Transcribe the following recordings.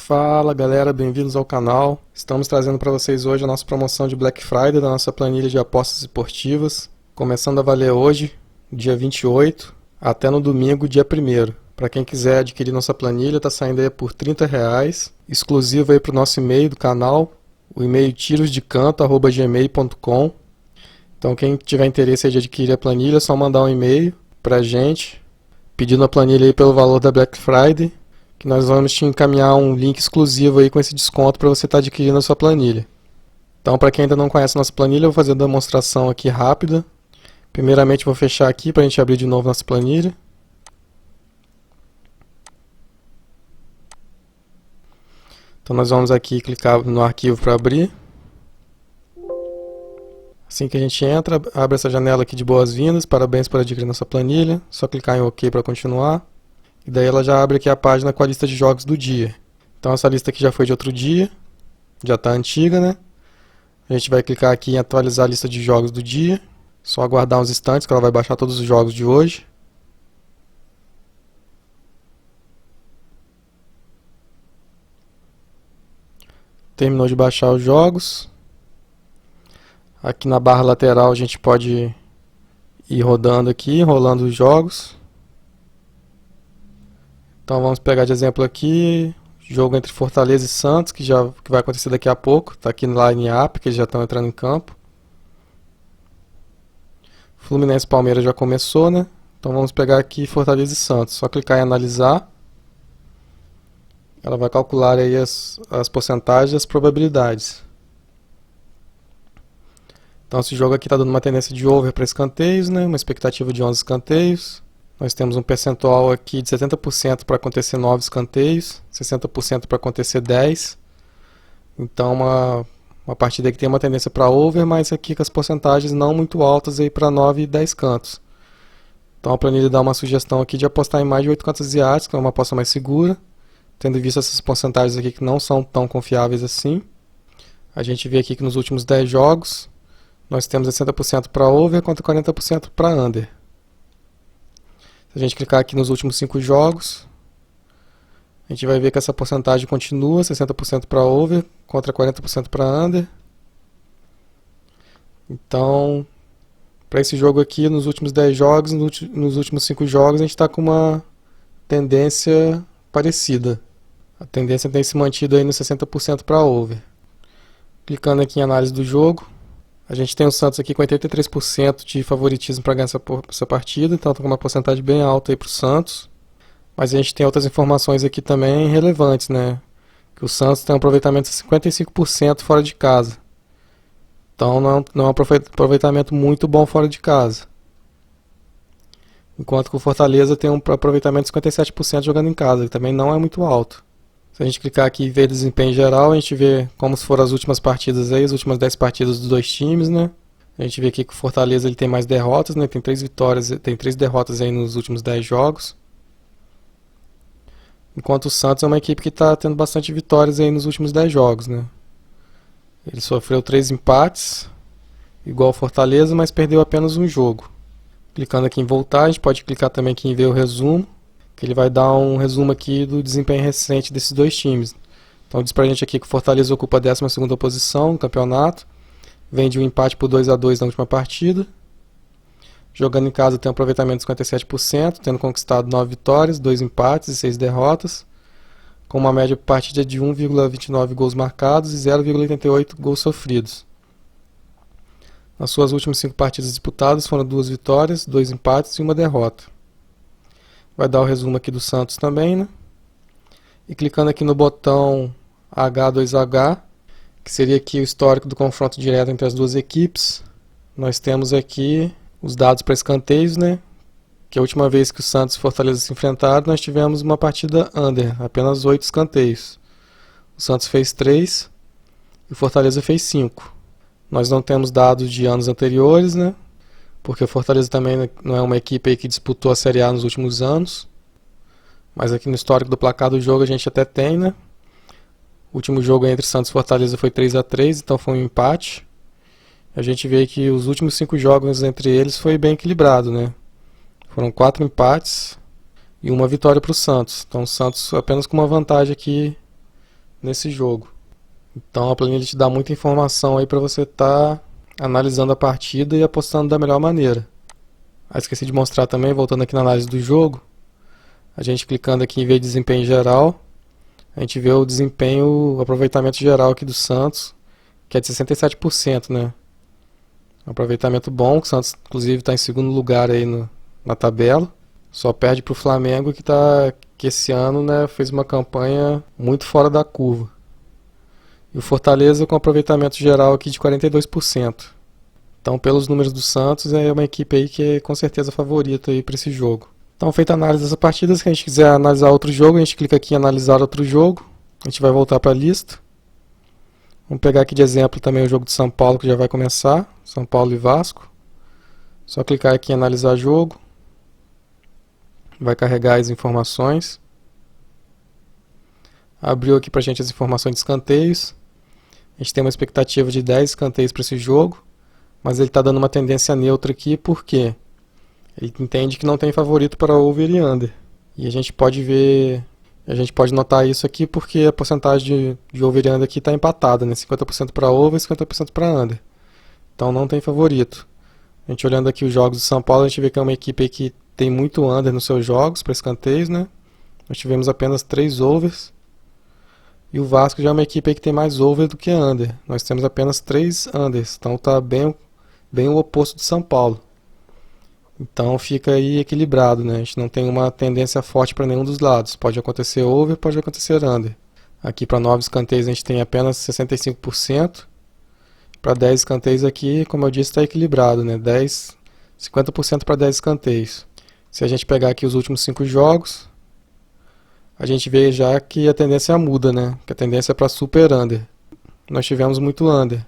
Fala galera, bem-vindos ao canal. Estamos trazendo para vocês hoje a nossa promoção de Black Friday da nossa planilha de apostas esportivas, começando a valer hoje, dia 28, até no domingo, dia 1º. Para quem quiser adquirir nossa planilha, está saindo aí por R$30, exclusivo aí para o nosso e-mail do canal, o e-mail tirosdecanto@gmail.com. Então quem tiver interesse aí de adquirir a planilha, é só mandar um e-mail para a gente, pedindo a planilha aí pelo valor da Black Friday, que nós vamos te encaminhar um link exclusivo aí com esse desconto para você estar adquirindo a sua planilha. Então, para quem ainda não conhece a nossa planilha, eu vou fazer uma demonstração aqui rápida. Primeiramente, vou fechar aqui para a gente abrir de novo nossa planilha. Então, nós vamos aqui clicar no arquivo para abrir. Assim que a gente entra, abre essa janela aqui de boas-vindas, parabéns por adquirir nossa planilha. Só clicar em OK para continuar. E daí ela já abre aqui a página com a lista de jogos do dia. Então essa lista aqui já foi de outro dia, já está antiga, né? A gente vai clicar aqui em atualizar a lista de jogos do dia. Só aguardar uns instantes que ela vai baixar todos os jogos de hoje. Terminou de baixar os jogos. Aqui na barra lateral a gente pode ir rodando aqui, rolando os jogos. Então vamos pegar de exemplo aqui, jogo entre Fortaleza e Santos, que vai acontecer daqui a pouco. Está aqui no line-up, que eles já estão entrando em campo. Fluminense e Palmeiras já começou, né? Então vamos pegar aqui Fortaleza e Santos. Só clicar em analisar. Ela vai calcular aí as porcentagens e as probabilidades. Então esse jogo aqui está dando uma tendência de over para escanteios, né? Uma expectativa de 11 escanteios. Nós temos um percentual aqui de 70% para acontecer 9 escanteios, 60% para acontecer 10. Então uma partida que tem uma tendência para over, mas aqui com as porcentagens não muito altas aí para 9 e 10 cantos. Então a planilha dá uma sugestão aqui de apostar em mais de 8 cantos asiáticos, que é uma aposta mais segura, tendo visto essas porcentagens aqui que não são tão confiáveis assim. A gente vê aqui que nos últimos 10 jogos nós temos 60% para over contra 40% para under. Se a gente clicar aqui nos últimos 5 jogos, a gente vai ver que essa porcentagem continua, 60% para over contra 40% para under. Então, para esse jogo aqui, nos últimos 10 jogos, nos últimos 5 jogos, a gente está com uma tendência parecida. A tendência tem se mantido aí nos 60% para over. Clicando aqui em análise do jogo, a gente tem o Santos aqui com 83% de favoritismo para ganhar essa partida, então está com uma porcentagem bem alta aí para o Santos. Mas a gente tem outras informações aqui também relevantes, né? Que o Santos tem um aproveitamento de 55% fora de casa. Então não é um aproveitamento muito bom fora de casa. Enquanto que o Fortaleza tem um aproveitamento de 57% jogando em casa, que também não é muito alto. Se a gente clicar aqui e ver desempenho geral, a gente vê como foram as últimas partidas aí, as últimas 10 partidas dos dois times, né? A gente vê aqui que o Fortaleza ele tem mais derrotas, né? Tem 3 vitórias, tem 3 derrotas aí nos últimos 10 jogos. Enquanto o Santos é uma equipe que está tendo bastante vitórias aí nos últimos 10 jogos, né? Ele sofreu 3 empates, igual o Fortaleza, mas perdeu apenas um jogo. Clicando aqui em voltar, a gente pode clicar também aqui em ver o resumo, que ele vai dar um resumo aqui do desempenho recente desses dois times. Então diz pra gente aqui que o Fortaleza ocupa a 12ª posição no campeonato, vem de um empate por 2-2 na última partida. Jogando em casa tem um aproveitamento de 57%, tendo conquistado 9 vitórias, 2 empates e 6 derrotas, com uma média por partida de 1,29 gols marcados e 0,88 gols sofridos. Nas suas últimas 5 partidas disputadas foram 2 vitórias, 2 empates e 1 derrota. Vai dar o resumo aqui do Santos também, né? E clicando aqui no botão H2H, que seria aqui o histórico do confronto direto entre as duas equipes, nós temos aqui os dados para escanteios, né? Que a última vez que o Santos e Fortaleza se enfrentaram, nós tivemos uma partida under, apenas 8 escanteios. O Santos fez 3 e o Fortaleza fez 5. Nós não temos dados de anos anteriores, né? Porque o Fortaleza também não é uma equipe aí que disputou a Série A nos últimos anos. Mas aqui no histórico do placar do jogo a gente até tem, né? O último jogo entre Santos e Fortaleza foi 3-3, então foi um empate. A gente vê que os últimos 5 jogos entre eles foi bem equilibrado, né? Foram 4 empates e 1 vitória para o Santos. Então o Santos apenas com uma vantagem aqui nesse jogo. Então a planilha te dá muita informação aí para você estar analisando a partida e apostando da melhor maneira. Esqueci de mostrar também, voltando aqui na análise do jogo, a gente clicando aqui em ver desempenho geral, a gente vê o desempenho, o aproveitamento geral aqui do Santos, que é de 67%, né? Um aproveitamento bom, que o Santos inclusive está em segundo lugar aí na tabela. Só perde para o Flamengo que esse ano, né, fez uma campanha muito fora da curva. E o Fortaleza com aproveitamento geral aqui de 42%. Então, pelos números do Santos, é uma equipe aí que é com certeza favorita aí para esse jogo. Então, feita a análise dessa partida, se a gente quiser analisar outro jogo, a gente clica aqui em analisar outro jogo. A gente vai voltar para a lista. Vamos pegar aqui de exemplo também o jogo de São Paulo, que já vai começar. São Paulo e Vasco. Só clicar aqui em analisar jogo. Vai carregar as informações. Abriu aqui pra gente as informações de escanteios. A gente tem uma expectativa de 10 escanteios para esse jogo, mas ele está dando uma tendência neutra aqui, porque ele entende que não tem favorito para over e under. E a gente pode notar isso aqui porque a porcentagem de over e under aqui está empatada, né? 50% para over e 50% para under. Então não tem favorito. A gente olhando aqui os jogos de São Paulo, a gente vê que é uma equipe aí que tem muito under nos seus jogos para escanteios, né? Nós tivemos apenas 3 overs. E o Vasco já é uma equipe aí que tem mais over do que under. Nós temos apenas 3 unders. Então está bem o oposto de São Paulo. Então fica aí equilibrado, né? A gente não tem uma tendência forte para nenhum dos lados. Pode acontecer over, pode acontecer under. Aqui para 9 escanteios a gente tem apenas 65%. Para 10 escanteios aqui, como eu disse, está equilibrado, né? 50% para 10 escanteios. Se a gente pegar aqui os últimos 5 jogos, a gente vê já que a tendência muda, né? Que a tendência é para super under. Nós tivemos muito under.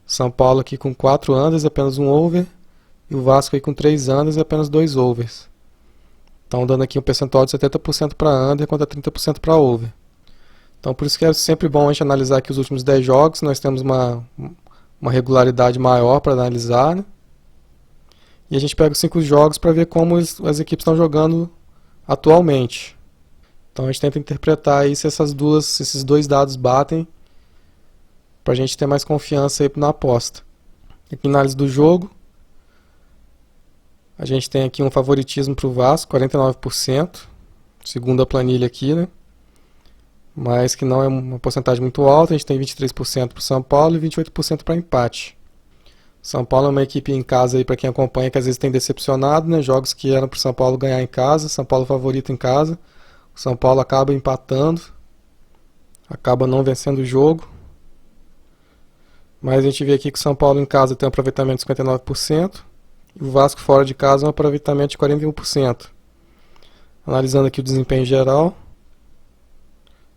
São Paulo aqui com 4 unders, apenas um over. E o Vasco aí com 3 unders e apenas 2 overs. Então dando aqui um percentual de 70% para under contra 30% para over. Então por isso que é sempre bom a gente analisar aqui os últimos 10 jogos. Nós temos uma regularidade maior para analisar, né? E a gente pega os 5 jogos para ver como as equipes estão jogando atualmente. Então a gente tenta interpretar aí se esses dois dados batem, para a gente ter mais confiança aí na aposta. Aqui na análise do jogo, a gente tem aqui um favoritismo para o Vasco, 49%, segundo a planilha aqui, né? Mas que não é uma porcentagem muito alta. A gente tem 23% para o São Paulo e 28% para empate. São Paulo é uma equipe em casa aí para quem acompanha que às vezes tem decepcionado, né? Jogos que eram para o São Paulo ganhar em casa, São Paulo favorito em casa. O São Paulo acaba empatando, acaba não vencendo o jogo. Mas a gente vê aqui que o São Paulo em casa tem um aproveitamento de 59% e o Vasco fora de casa um aproveitamento de 41%. Analisando aqui o desempenho geral,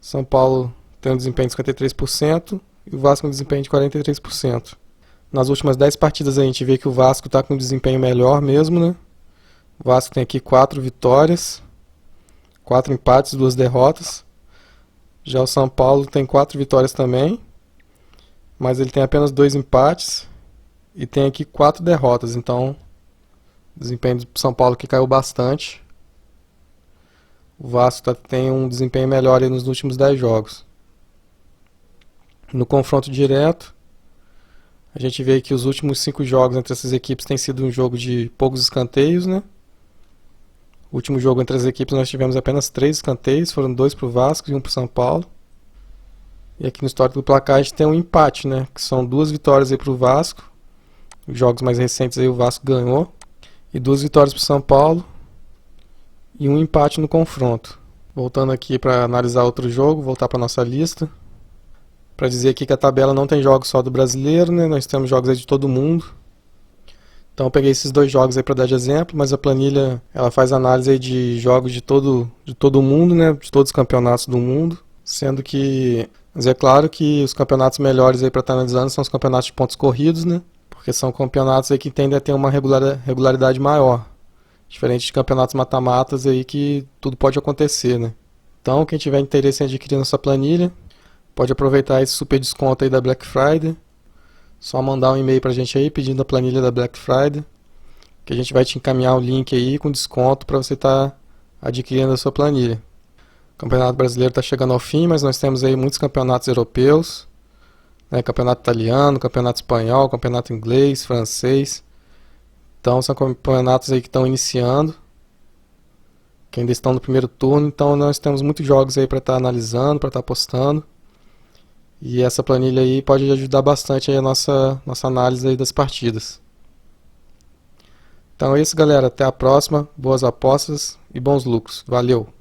São Paulo tem um desempenho de 53% e o Vasco um desempenho de 43%. Nas últimas 10 partidas a gente vê que o Vasco está com um desempenho melhor mesmo, né? O Vasco tem aqui 4 vitórias, 4 empates, 2 derrotas. Já o São Paulo tem 4 vitórias também, mas ele tem apenas 2 empates e tem aqui 4 derrotas. Então, o desempenho do São Paulo que caiu bastante. O Vasco tem um desempenho melhor aí nos últimos 10 jogos. No confronto direto, a gente vê que os últimos 5 jogos entre essas equipes tem sido um jogo de poucos escanteios, né? O último jogo entre as equipes nós tivemos apenas 3 escanteios, foram 2 para o Vasco e 1 para o São Paulo. E aqui no histórico do placar a gente tem um empate, né? Que são 2 vitórias aí para o Vasco. Os jogos mais recentes aí o Vasco ganhou. E 2 vitórias para o São Paulo. E um empate no confronto. Voltando aqui para analisar outro jogo, voltar para nossa lista. Para dizer aqui que a tabela não tem jogos só do brasileiro, né? Nós temos jogos aí de todo mundo. Então eu peguei esses 2 jogos aí para dar de exemplo, mas a planilha ela faz análise aí de jogos de todo o mundo, né? De todos os campeonatos do mundo. Sendo que, mas é claro que os campeonatos melhores aí para estar analisando são os campeonatos de pontos corridos, né? Porque são campeonatos aí que tendem a ter uma regularidade maior. Diferente de campeonatos mata-matas aí que tudo pode acontecer, né? Então quem tiver interesse em adquirir nossa planilha, pode aproveitar esse super desconto aí da Black Friday. Só mandar um e-mail pra gente aí pedindo a planilha da Black Friday, que a gente vai te encaminhar o link aí com desconto para você estar adquirindo a sua planilha. Campeonato brasileiro está chegando ao fim, mas nós temos aí muitos campeonatos europeus, né? Campeonato italiano, campeonato espanhol, campeonato inglês, francês. Então são campeonatos aí que estão iniciando, que ainda estão no primeiro turno, então nós temos muitos jogos aí para estar analisando, para estar postando. E essa planilha aí pode ajudar bastante aí a nossa análise aí das partidas. Então é isso, galera. Até a próxima. Boas apostas e bons lucros. Valeu!